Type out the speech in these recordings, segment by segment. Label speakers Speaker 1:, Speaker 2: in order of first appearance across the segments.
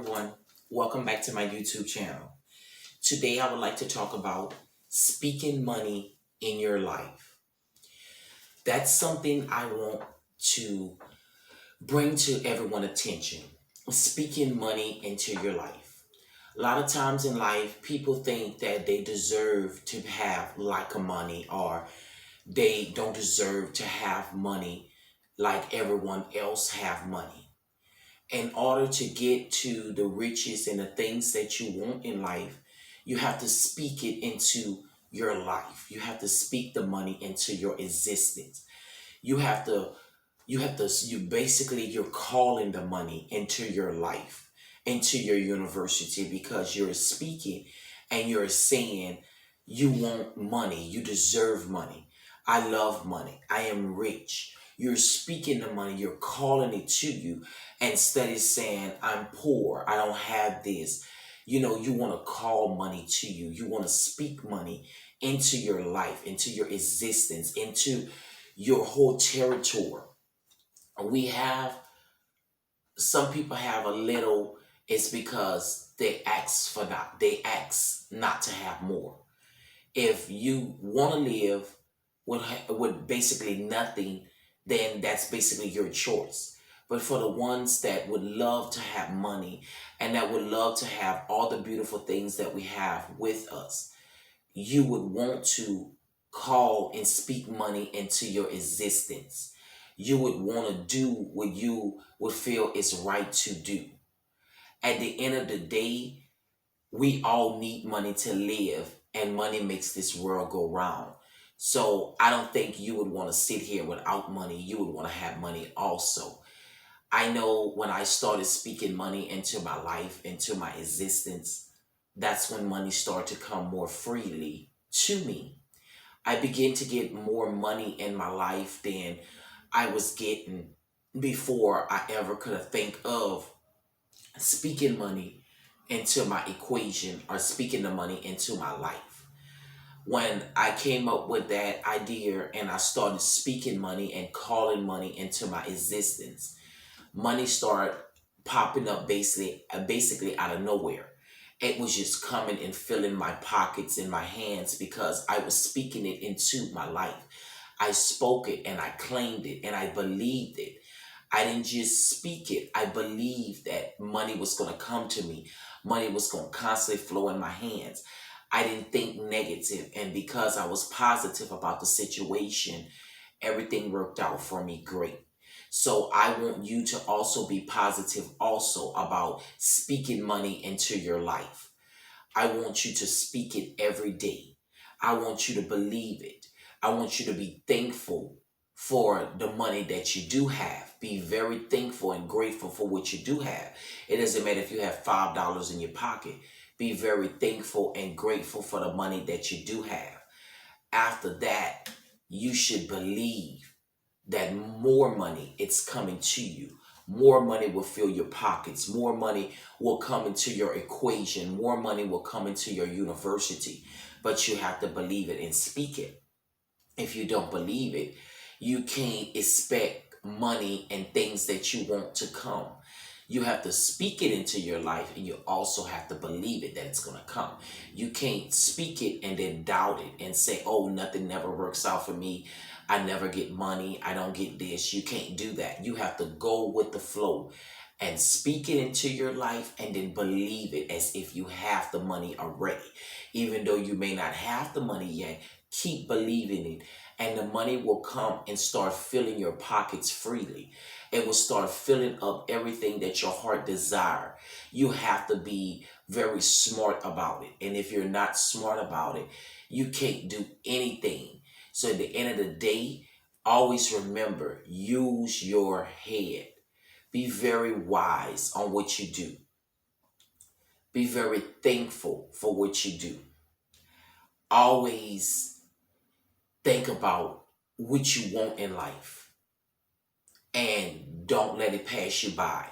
Speaker 1: everyone. Welcome back to my YouTube channel. Today, I would like to talk about speaking money in your life. That's something I want to bring to everyone's attention. Speaking money into your life. A lot of times in life, people think that they deserve to have like a money or they don't deserve to have money like everyone else have money. In order to get to the riches and the things that you want in life, you have to speak it into your life. You have to speak the money into your existence. You have to, you basically, you're calling the money into your life, into your university because you're speaking and you're saying you want money, you deserve money. I love money. I am rich. You're speaking the money, you're calling it to you instead of saying, I'm poor, I don't have this. You want to call money to you. You want to speak money into your life, into your existence, into your whole territory. We have, some people have a little, it's because they ask not to have more. If you want to live with basically nothing, then that's basically your choice. But for the ones that would love to have money and that would love to have all the beautiful things that we have with us, you would want to call and speak money into your existence. You would want to do what you would feel is right to do. At the end of the day, we all need money to live, and money makes this world go round. So I don't think you would want to sit here without money. You would want to have money also. I know when I started speaking money into my life, into my existence, that's when money started to come more freely to me. I began to get more money in my life than I was getting before I ever could have think of speaking money into my equation or speaking the money into my life. When I came up with that idea and I started speaking money and calling money into my existence, money started popping up basically out of nowhere. It was just coming and filling my pockets and my hands because I was speaking it into my life. I spoke it and I claimed it and I believed it. I didn't just speak it. I believed that money was going to come to me. Money was going to constantly flow in my hands. I didn't think negative, and because I was positive about the situation, everything worked out for me great. So I want you to also be positive also about speaking money into your life. I want you to speak it every day. I want you to believe it. I want you to be thankful for the money that you do have. Be very thankful and grateful for what you do have. It doesn't matter if you have $5 in your pocket. Be very thankful and grateful for the money that you do have. After that, you should believe that more money it's coming to you. More money will fill your pockets. More money will come into your equation. More money will come into your university. But you have to believe it and speak it. If you don't believe it, you can't expect money and things that you want to come. You have to speak it into your life, and you also have to believe it that it's going to come. You can't speak it and then doubt it and say, oh, nothing never works out for me. I never get money. I don't get this. You can't do that. You have to go with the flow and speak it into your life and then believe it as if you have the money already. Even though you may not have the money yet, keep believing it, and the money will come and start filling your pockets freely. It will start filling up everything that your heart desire. You have to be very smart about it. And if you're not smart about it, you can't do anything. So at the end of the day, always remember, use your head. Be very wise on what you do. Be very thankful for what you do. Always think about what you want in life and don't let it pass you by.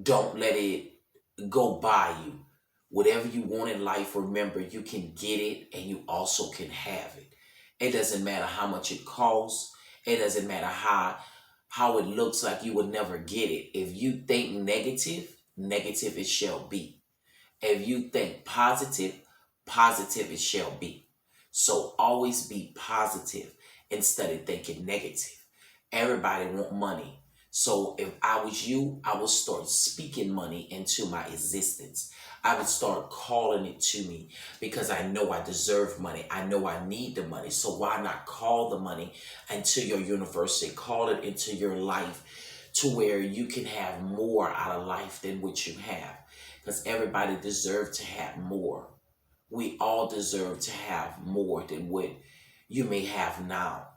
Speaker 1: Don't let it go by you. Whatever you want in life, remember you can get it and you also can have it. It doesn't matter how much it costs. It doesn't matter how it looks like you will never get it. If you think negative, negative it shall be. If you think positive, positive it shall be. So always be positive instead of thinking negative. Everybody want money. So if I was you, I would start speaking money into my existence. I would start calling it to me because I know I deserve money. I know I need the money. So why not call the money into your university? Call it into your life to where you can have more out of life than what you have. Because everybody deserves to have more. We all deserve to have more than what you may have now.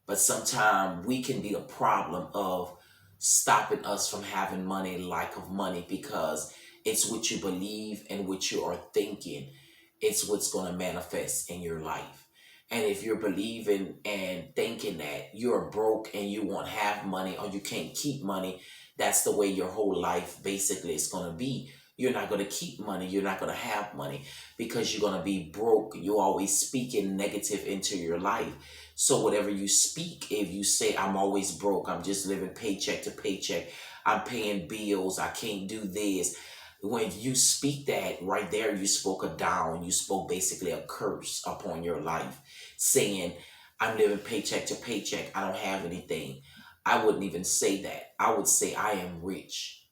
Speaker 1: But sometimes we can be a problem of stopping us from having money, lack of money, because it's what you believe and what you are thinking. It's what's going to manifest in your life. And if you're believing and thinking that you're broke and you won't have money or you can't keep money, that's the way your whole life basically is going to be. You're not going to keep money. You're not going to have money because you're going to be broke. You're always speaking negative into your life. So whatever you speak, if you say, I'm always broke, I'm just living paycheck to paycheck, I'm paying bills, I can't do this. When you speak that right there, you spoke a down, you spoke basically a curse upon your life, saying, I'm living paycheck to paycheck, I don't have anything. I wouldn't even say that. I would say I am rich.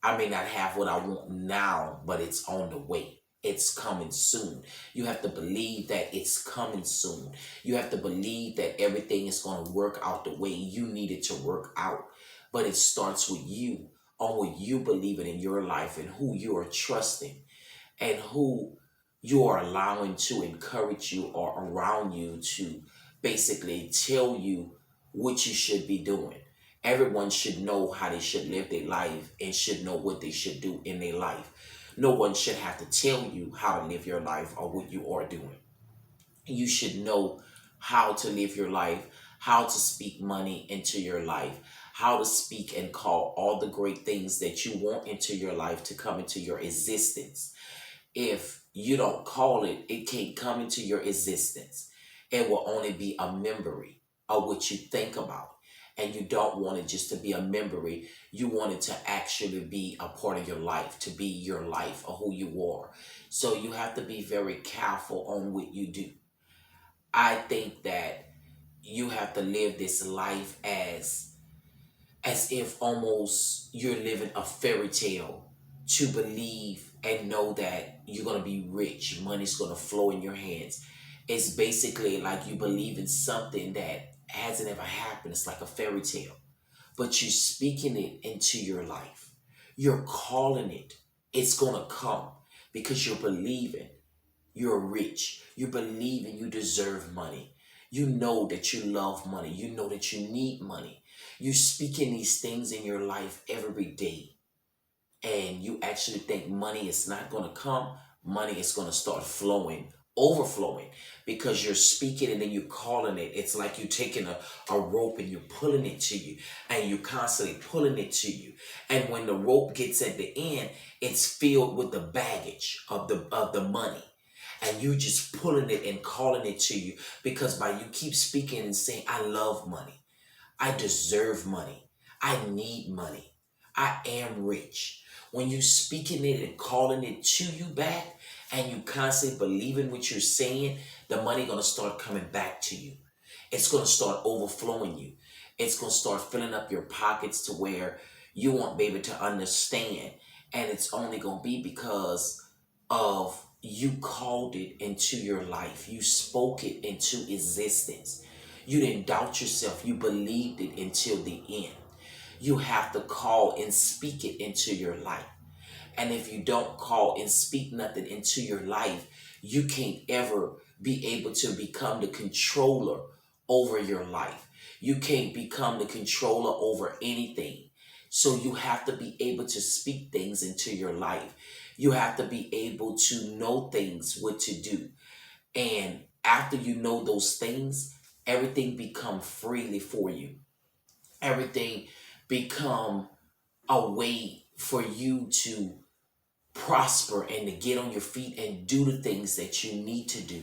Speaker 1: I may not have what I want now, but it's on the way. It's coming soon. You have to believe that it's coming soon. You have to believe that everything is going to work out the way you need it to work out. But it starts with you, on what you believe in your life and who you are trusting and who you are allowing to encourage you or around you to basically tell you what you should be doing. Everyone should know how they should live their life and should know what they should do in their life. No one should have to tell you how to live your life or what you are doing. You should know how to live your life, how to speak money into your life, how to speak and call all the great things that you want into your life to come into your existence. If you don't call it, it can't come into your existence. It will only be a memory of what you think about. And you don't want it just to be a memory. You want it to actually be a part of your life, to be your life or who you are. So you have to be very careful on what you do. I think that you have to live this life as if almost you're living a fairy tale, to believe and know that you're going to be rich, money's going to flow in your hands. It's basically like you believe in something that hasn't ever happened. It's like a fairy tale, but you're speaking it into your life. You're calling it. It's going to come because you're believing you're rich. You believe and you deserve money. You know that you love money. You know that you need money. You speaking these things in your life every day. And you actually think money is not going to come. Money is going to start flowing, overflowing, because you're speaking and then you're calling it. It's like you're taking a rope and you're pulling it to you, and you're constantly pulling it to you. And when the rope gets at the end, it's filled with the baggage of the money, and you just pulling it and calling it to you, because by you keep speaking and saying, I love money, I deserve money, I need money, I am rich. When you speaking it and calling it to you back, and you constantly believing what you're saying, the money gonna start coming back to you. It's gonna start overflowing you. It's gonna start filling up your pockets to where you won't be able to understand. And it's only gonna be because of you called it into your life. You spoke it into existence. You didn't doubt yourself. You believed it until the end. You have to call and speak it into your life. And if you don't call and speak nothing into your life, you can't ever be able to become the controller over your life. You can't become the controller over anything. So you have to be able to speak things into your life. You have to be able to know things, what to do. And after you know those things, everything become freely for you. Everything become a way for you to prosper and to get on your feet and do the things that you need to do.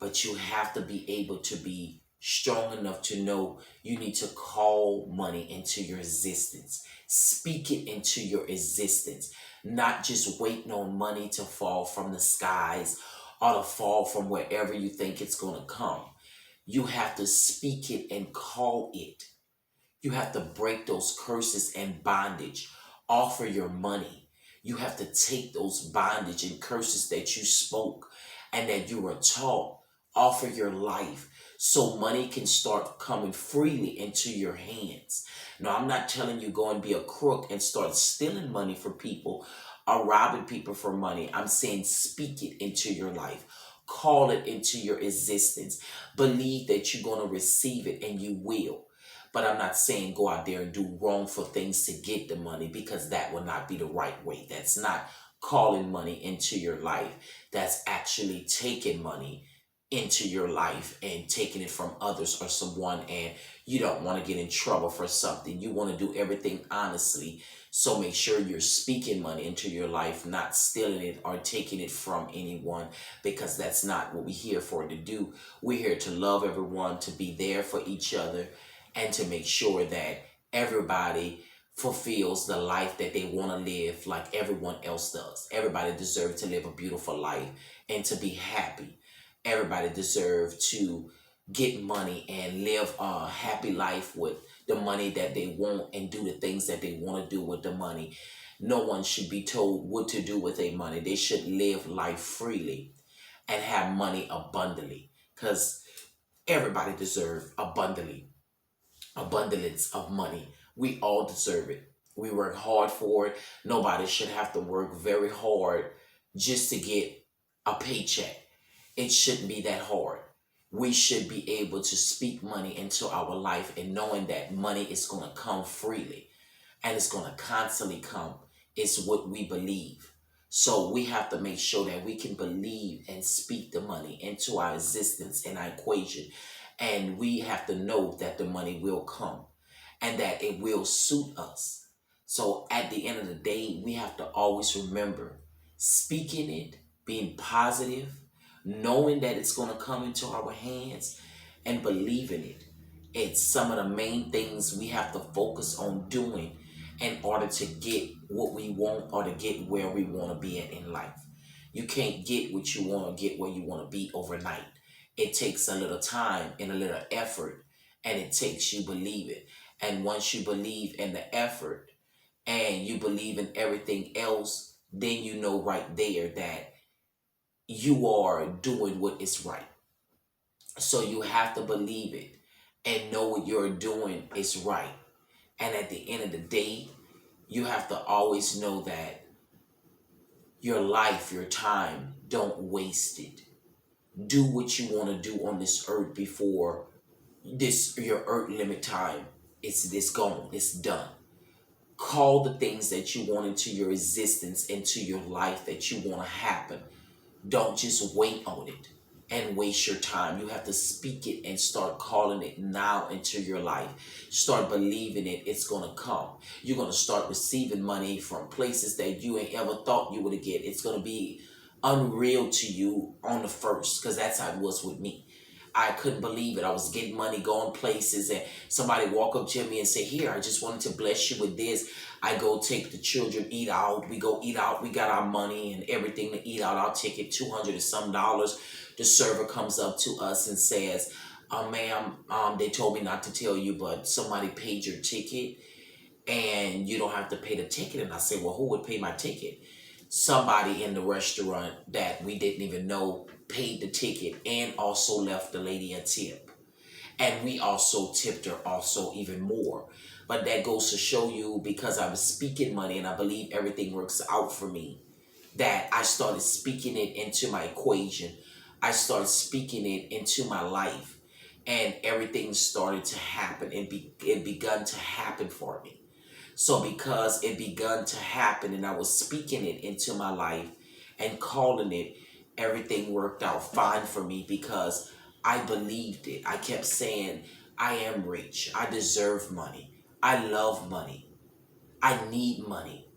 Speaker 1: But you have to be able to be strong enough to know you need to call money into your existence. Speak it into your existence. not just waiting on money to fall from the skies or to fall from wherever you think it's going to come. You have to speak it and call it. You have to break those curses and bondage. Offer your money. You have to take those bondage and curses that you spoke and that you were taught. Offer your life so money can start coming freely into your hands. Now, I'm not telling you go and be a crook and start stealing money from people or robbing people for money. I'm saying speak it into your life. Call it into your existence. Believe that you're going to receive it, and you will. But I'm not saying go out there and do wrongful things to get the money, because that will not be the right way. That's not calling money into your life. That's actually taking money into your life and taking it from others or someone, and you don't want to get in trouble for something. You want to do everything honestly. So make sure you're speaking money into your life, not stealing it or taking it from anyone, because that's not what we're here for to do. We're here to love everyone, to be there for each other, and to make sure that everybody fulfills the life that they want to live like everyone else does. Everybody deserves to live a beautiful life and to be happy. Everybody deserves to get money and live a happy life with the money that they want and do the things that they want to do with the money. No one should be told what to do with their money. They should live life freely and have money abundantly, because everybody deserves abundance of money. We all deserve it. We work hard for it. Nobody should have to work very hard just to get a paycheck. It shouldn't be that hard. We should be able to speak money into our life, and knowing that money is going to come freely and it's going to constantly come. It's what we believe. So we have to make sure that we can believe and speak the money into our existence and our equation. And we have to know that the money will come and that it will suit us. So at the end of the day, we have to always remember speaking it, being positive, knowing that it's going to come into our hands, and believing it. It's some of the main things we have to focus on doing in order to get what we want or to get where we want to be at in life. You can't get what you want to get where you want to be overnight. It takes a little time and a little effort, and it takes you believe it. And once you believe in the effort and you believe in everything else, then you know right there that you are doing what is right. So you have to believe it and know what you're doing is right. And at the end of the day, you have to always know that your life, your time, don't waste it. Do what you want to do on this earth before this your earth limit time is gone. It's done. Call the things that you want into your existence, into your life, that you want to happen. Don't just wait on it and waste your time. You have to speak it and start calling it now into your life. Start believing it. It's going to come. You're going to start receiving money from places that you ain't ever thought you would get. It's going to be unreal to you on the first, because that's how it was with me. I couldn't believe it. I was getting money, going places, and somebody walk up to me and say, "Here, I just wanted to bless you with this." I go take the children, eat out. We go eat out. We got our money and everything to eat out. Our ticket, $200 and some dollars. The server comes up to us and says, "Ma'am, they told me not to tell you, but somebody paid your ticket and you don't have to pay the ticket." And I said, "Well, who would pay my ticket?" Somebody in the restaurant that we didn't even know paid the ticket and also left the lady a tip. And we also tipped her also even more. But that goes to show you, because I was speaking money and I believe everything works out for me, that I started speaking it into my equation. I started speaking it into my life, and everything started to happen, and it begun to happen for me. So because it begun to happen and I was speaking it into my life and calling it, everything worked out fine for me because I believed it. I kept saying, I am rich. I deserve money. I love money. I need money.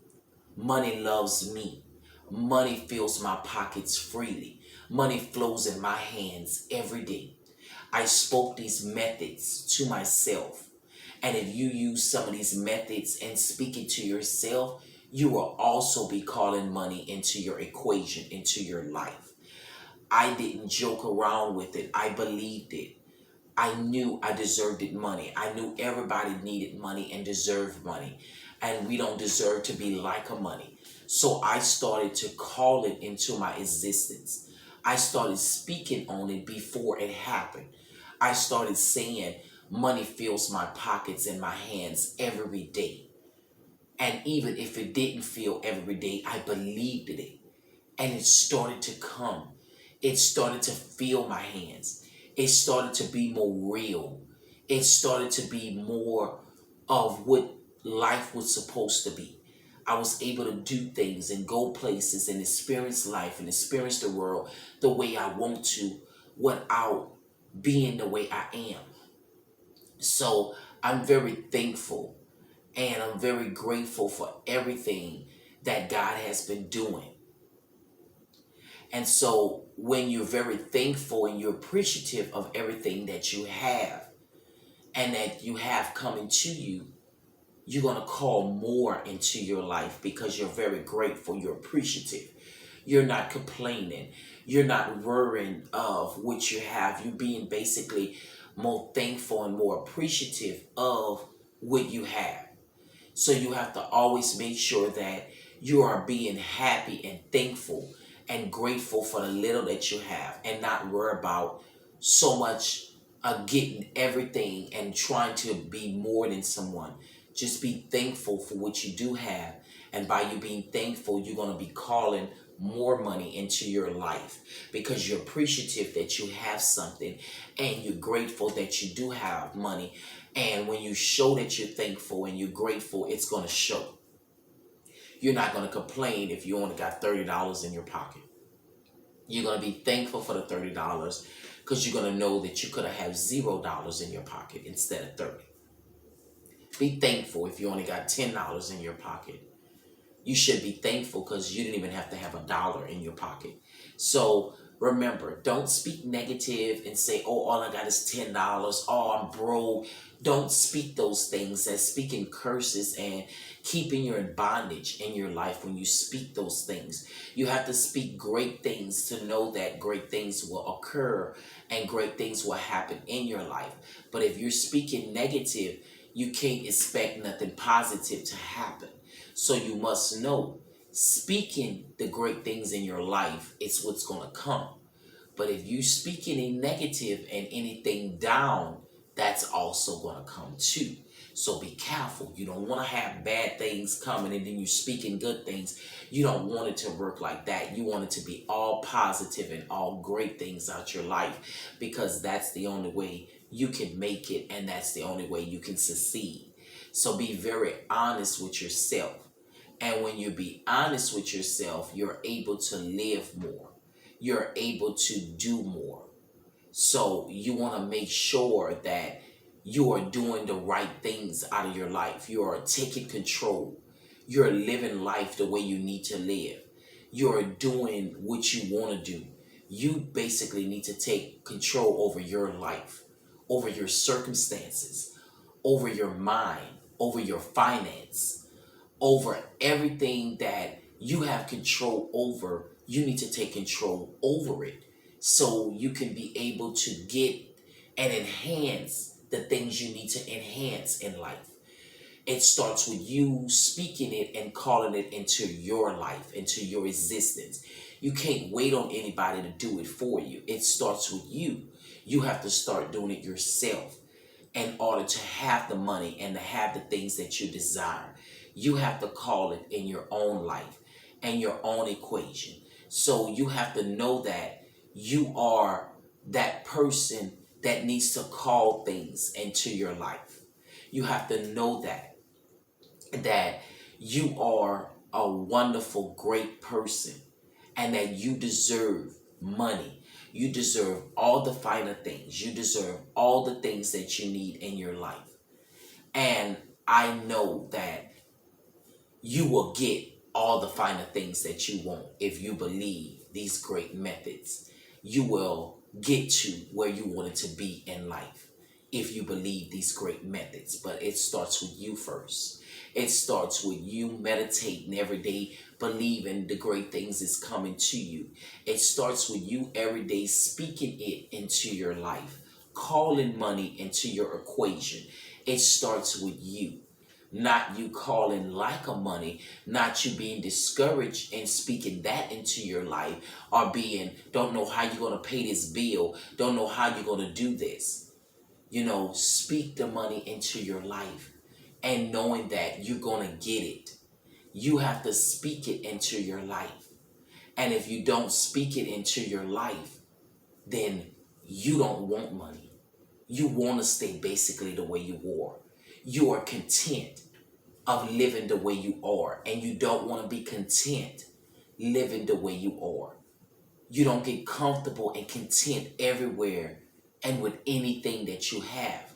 Speaker 1: Money loves me. Money fills my pockets freely. Money flows in my hands every day. I spoke these methods to myself. And if you use some of these methods and speak it to yourself, you will also be calling money into your equation, into your life. I didn't joke around with it. I believed it. I knew I deserved it money. I knew everybody needed money and deserved money. And we don't deserve to be like a money. So I started to call it into my existence. I started speaking on it before it happened. I started saying money fills my pockets and my hands every day. And even if it didn't feel every day, I believed in it. And it started to come. It started to feel my hands. It started to be more real. It started to be more of what life was supposed to be. I was able to do things and go places and experience life and experience the world the way I want to without being the way I am. So I'm very thankful and I'm very grateful for everything that God has been doing. And so when you're very thankful and you're appreciative of everything that you have and that you have coming to you, you're going to call more into your life because you're very grateful, you're appreciative. You're not complaining. You're not worrying of what you have. You're being basically more thankful and more appreciative of what you have. So you have to always make sure that you are being happy and thankful and grateful for the little that you have and not worry about so much getting everything and trying to be more than someone. Just be thankful for what you do have. And by you being thankful, you're going to be calling more money into your life because you're appreciative that you have something and you're grateful that you do have money. And when you show that you're thankful and you're grateful, it's going to show. You're not going to complain if you only got $30 in your pocket. You're going to be thankful for the $30 because you're going to know that you could have had $0 in your pocket instead of 30. Be thankful if you only got $10 in your pocket. You should be thankful because you didn't even have to have $1 in your pocket. So remember, don't speak negative and say, oh, all I got is $10. Oh, I'm broke. Don't speak those things as speaking curses and keeping you in bondage in your life when you speak those things. You have to speak great things to know that great things will occur and great things will happen in your life. But if you're speaking negative, you can't expect nothing positive to happen. So you must know, speaking the great things in your life, it's what's going to come. But if you speak any negative and anything down, that's also going to come too. So be careful. You don't want to have bad things coming and then you speaking good things. You don't want it to work like that. You want it to be all positive and all great things out your life because that's the only way you can make it and that's the only way you can succeed. So be very honest with yourself. And when you be honest with yourself, you're able to live more. You're able to do more. So you want to make sure that you are doing the right things out of your life. You are taking control. You're living life the way you need to live. You're doing what you want to do. You basically need to take control over your life, over your circumstances, over your mind, over your finance, over everything that you have control over. You need to take control over it so you can be able to get and enhance the things you need to enhance in life. It starts with you speaking it and calling it into your life, into your existence. You can't wait on anybody to do it for you. It starts with you. You have to start doing it yourself in order to have the money and to have the things that you desire. You have to call it in your own life and your own equation. So you have to know that you are that person that needs to call things into your life. You have to know that you are a wonderful, great person and that you deserve money. You deserve all the finer things. You deserve all the things that you need in your life. And I know that you will get all the finer things that you want if you believe these great methods. You will get to where you wanted to be in life if you believe these great methods. But it starts with you first. It starts with you meditating every day, believing the great things is coming to you. It starts with you every day speaking it into your life, calling money into your equation. It starts with you. Not you calling like a money, not you being discouraged and speaking that into your life, or being, don't know how you're going to pay this bill, don't know how you're going to do this. Speak the money into your life and knowing that you're going to get it. You have to speak it into your life. And if you don't speak it into your life, then you don't want money. You want to stay basically the way you are. You are content of living the way you are, and you don't want to be content living the way you are. You don't get comfortable and content everywhere and with anything that you have.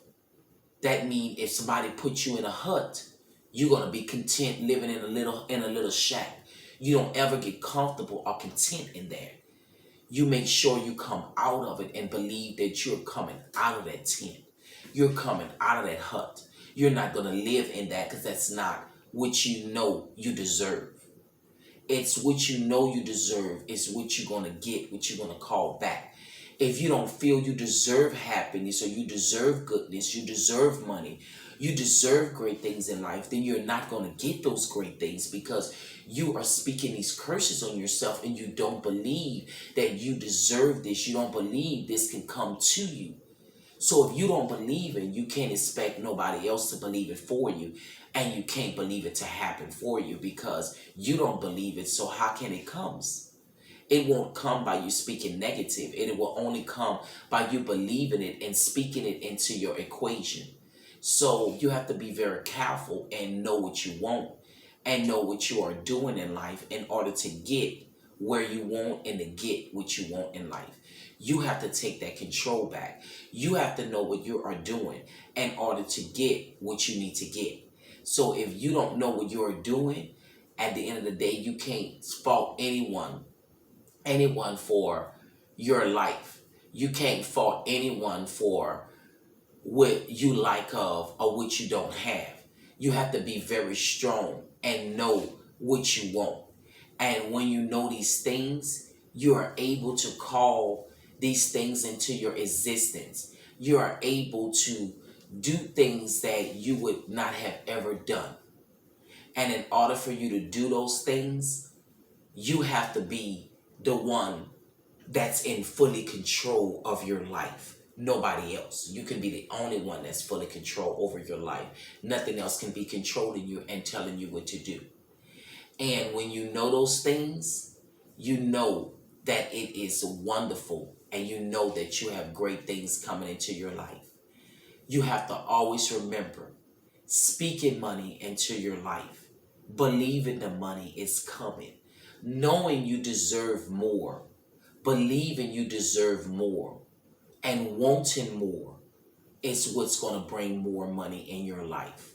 Speaker 1: That means if somebody puts you in a hut, you're gonna be content living in a little shack. You don't ever get comfortable or content in there. You make sure you come out of it and believe that you're coming out of that tent. You're coming out of that hut. You're not gonna live in that because that's not what you know you deserve. It's what you know you deserve. It's what you're gonna get, what you're gonna call back. If you don't feel you deserve happiness or you deserve goodness, you deserve money, you deserve great things in life, then you're not going to get those great things because you are speaking these curses on yourself and you don't believe that you deserve this. You don't believe this can come to you. So if you don't believe it, you can't expect nobody else to believe it for you. And you can't believe it to happen for you because you don't believe it. So how can it come? It won't come by you speaking negative. It will only come by you believing it and speaking it into your equation. So you have to be very careful and know what you want and know what you are doing in life in order to get where you want and to get what you want in life. You have to take that control back. You have to know what you are doing in order to get what you need to get. So if you don't know what you're doing, at the end of the day, you can't fault anyone for your life. You can't fault anyone for what you like of or what you don't have. You have to be very strong and know what you want. And when you know these things, you are able to call these things into your existence. You are able to do things that you would not have ever done. And in order for you to do those things, you have to be the one that's in fully control of your life. Nobody else. You can be the only one that's fully control over your life. Nothing else can be controlling you and telling you what to do. And when you know those things, you know that it is wonderful and you know that you have great things coming into your life. You have to always remember speaking money into your life, believing the money is coming, knowing you deserve more, believing you deserve more, and wanting more is what's going to bring more money in your life.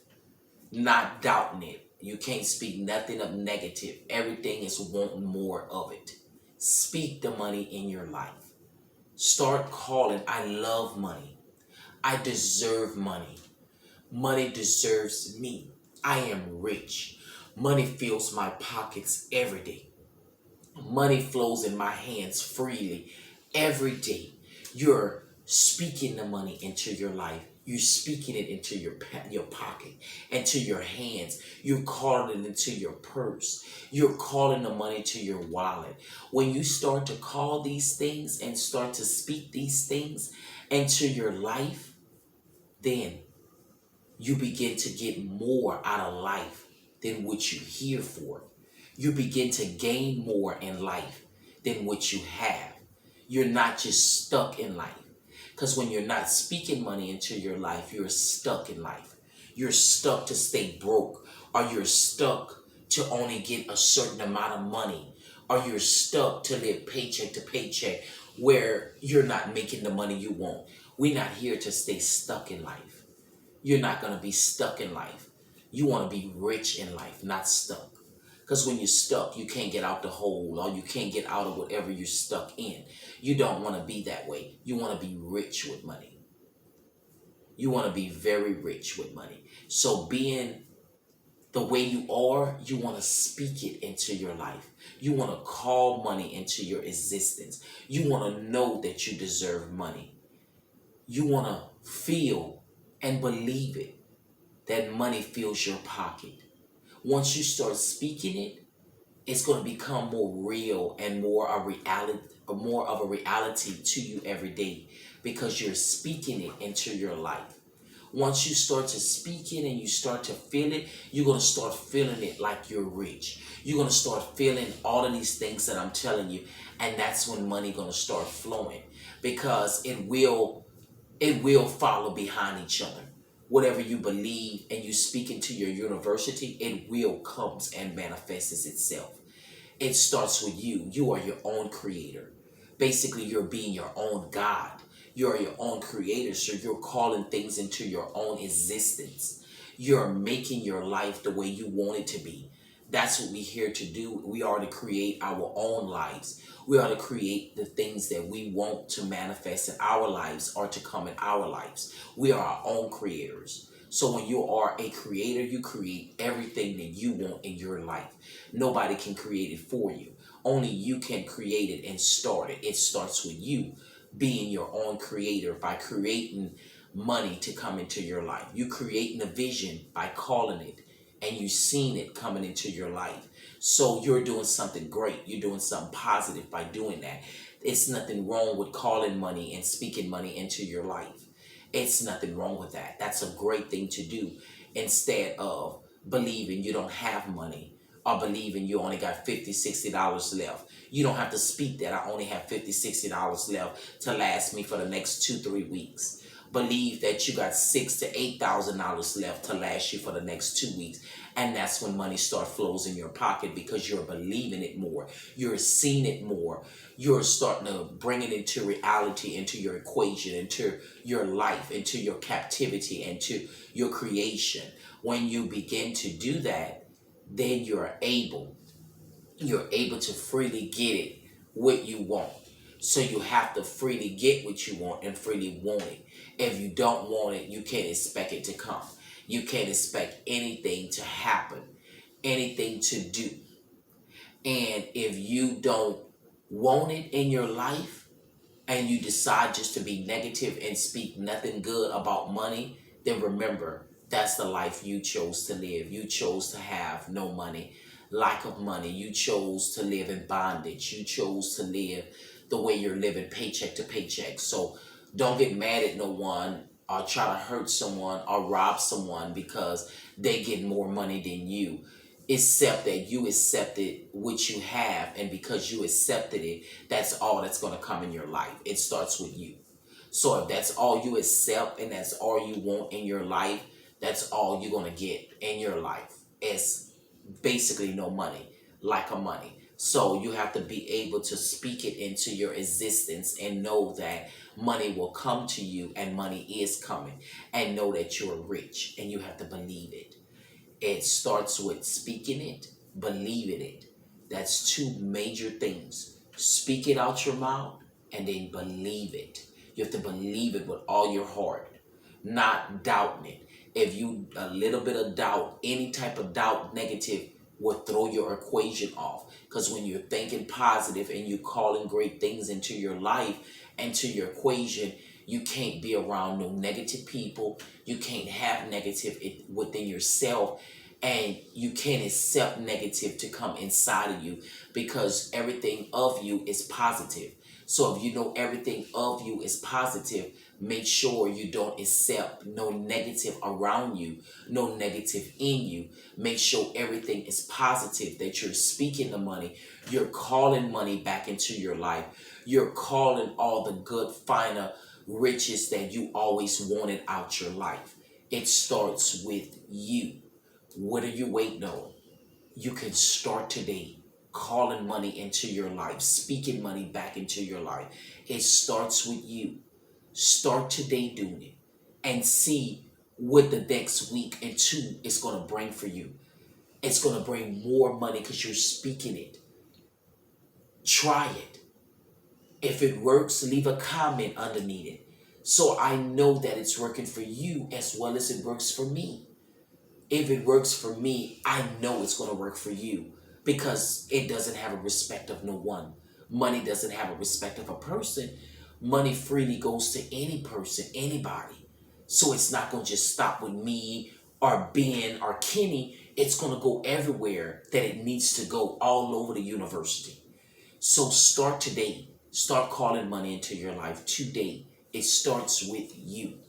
Speaker 1: Not doubting it. You can't speak nothing of negative. Everything is wanting more of it. Speak the money in your life. Start calling, I love money. I deserve money. Money deserves me. I am rich. Money fills my pockets every day. Money flows in my hands freely every day. You're speaking the money into your life. You're speaking it into your pocket, into your hands. You're calling it into your purse. You're calling the money to your wallet. When you start to call these things and start to speak these things into your life, then you begin to get more out of life than what you're here for. You begin to gain more in life than what you have. You're not just stuck in life. Because when you're not speaking money into your life, you're stuck in life. You're stuck to stay broke, or you're stuck to only get a certain amount of money, or you're stuck to live paycheck to paycheck where you're not making the money you want. We're not here to stay stuck in life. You're not going to be stuck in life. You want to be rich in life, not stuck. Because when you're stuck, you can't get out the hole or you can't get out of whatever you're stuck in. You don't want to be that way. You want to be rich with money. You want to be very rich with money. So being The way you are, you want to speak it into your life. You want to call money into your existence. You want to know that you deserve money. You want to feel and believe it, that money fills your pocket. Once you start speaking it, it's going to become more real and more of a reality to you every day, because you're speaking it into your life. Once you start to speak it and you start to feel it, you're going to start feeling it like you're rich. You're going to start feeling all of these things that I'm telling you. And that's when money going to start flowing, because it will follow behind each other. Whatever you believe and you speak into your university, it will comes and manifests itself. It starts with you. You are your own creator. Basically, you're being your own God. You're your own creator, so you're calling things into your own existence. You're making your life the way you want it to be. That's what we're here to do. We are to create our own lives. We are to create the things that we want to manifest in our lives or to come in our lives. We are our own creators. So when you are a creator, you create everything that you want in your life. Nobody can create it for you. Only you can create it and start it. It starts with you being your own creator by creating money to come into your life. You creating a vision by calling it, and you seen it coming into your life. So you're doing something great. You're doing something positive by doing that. It's nothing wrong with calling money and speaking money into your life. It's nothing wrong with that. That's a great thing to do, instead of believing you don't have money or believing you only got $50, $60 left. You don't have to speak that I only have $50, $60 left to last me for the next 2, 3 weeks. Believe that you got $6,000 to $8,000 left to last you for the next 2 weeks. And that's when money start flows in your pocket, because you're believing it more. You're seeing it more. You're starting to bring it into reality, into your equation, into your life, into your captivity, into your creation. When you begin to do that, then you're able to freely get it what you want. So you have to freely get what you want and freely want it. If you don't want it, you can't expect it to come. You can't expect anything to happen, anything to do. And if you don't want it in your life, and you decide just to be negative and speak nothing good about money, then remember, that's the life you chose to live. You chose to have no money, lack of money. You chose to live in bondage. You chose to live the way you're living, paycheck to paycheck. So don't get mad at no one or try to hurt someone or rob someone because they get more money than you. Accept that you accepted what you have, and because you accepted it, that's all that's going to come in your life. It starts with you. So if that's all you accept and that's all you want in your life, that's all you're going to get in your life. It's basically no money, lack of money. So you have to be able to speak it into your existence and know that money will come to you, and money is coming, and know that you're rich, and you have to believe it. It starts with speaking it, believing it. That's two major things. Speak it out your mouth and then believe it. You have to believe it with all your heart, not doubting it. If you a little bit of doubt, any type of doubt, negative, will throw your equation off. Because when you're thinking positive and you're calling great things into your life and to your equation, you can't be around no negative people. You can't have negative within yourself. And you can't accept negative to come inside of you, because everything of you is positive. So if you know everything of you is positive, make sure you don't accept no negative around you, no negative in you. Make sure everything is positive, that you're speaking the money. You're calling money back into your life. You're calling all the good, finer riches that you always wanted out your life. It starts with you. What are you waiting on? You can start today calling money into your life, speaking money back into your life. It starts with you. Start today doing it and see what the next week and two is going to bring for you. It's going to bring more money because you're speaking it. Try it. If it works, leave a comment underneath it, so I know that it's working for you as well as it works for me. If it works for me, I know it's going to work for you because it doesn't have a respect of no one. Money doesn't have a respect of a person. Money freely goes to any person, anybody. So it's not going to just stop with me or Ben or Kenny. It's going to go everywhere that it needs to go, all over the university. So start today. Start calling money into your life today. It starts with you.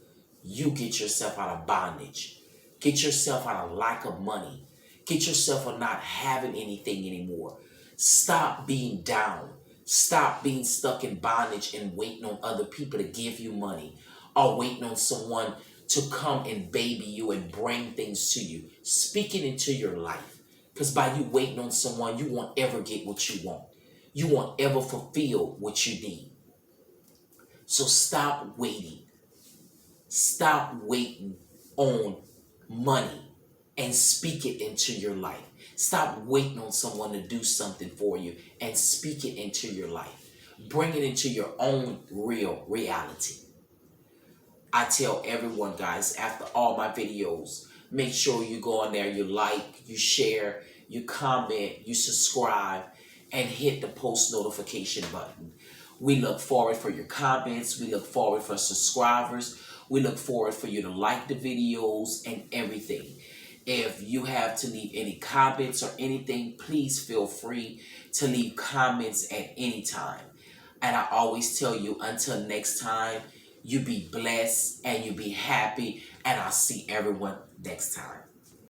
Speaker 1: You get yourself out of bondage. Get yourself out of lack of money. Get yourself out of not having anything anymore. Stop being down. Stop being stuck in bondage and waiting on other people to give you money or waiting on someone to come and baby you and bring things to you. Speak it into your life. Because by you waiting on someone, you won't ever get what you want. You won't ever fulfill what you need. So stop waiting. Stop waiting on money and speak it into your life. Stop waiting on someone to do something for you and speak it into your life. Bring it into your own real reality. I tell everyone, guys, after all my videos, make sure you go on there, you like, you share, you comment, you subscribe, and hit the post notification button. We look forward for your comments. We look forward for subscribers. We look forward for you to like the videos and everything. If you have to leave any comments or anything, please feel free to leave comments at any time. And I always tell you, until next time, you be blessed and you be happy. And I'll see everyone next time.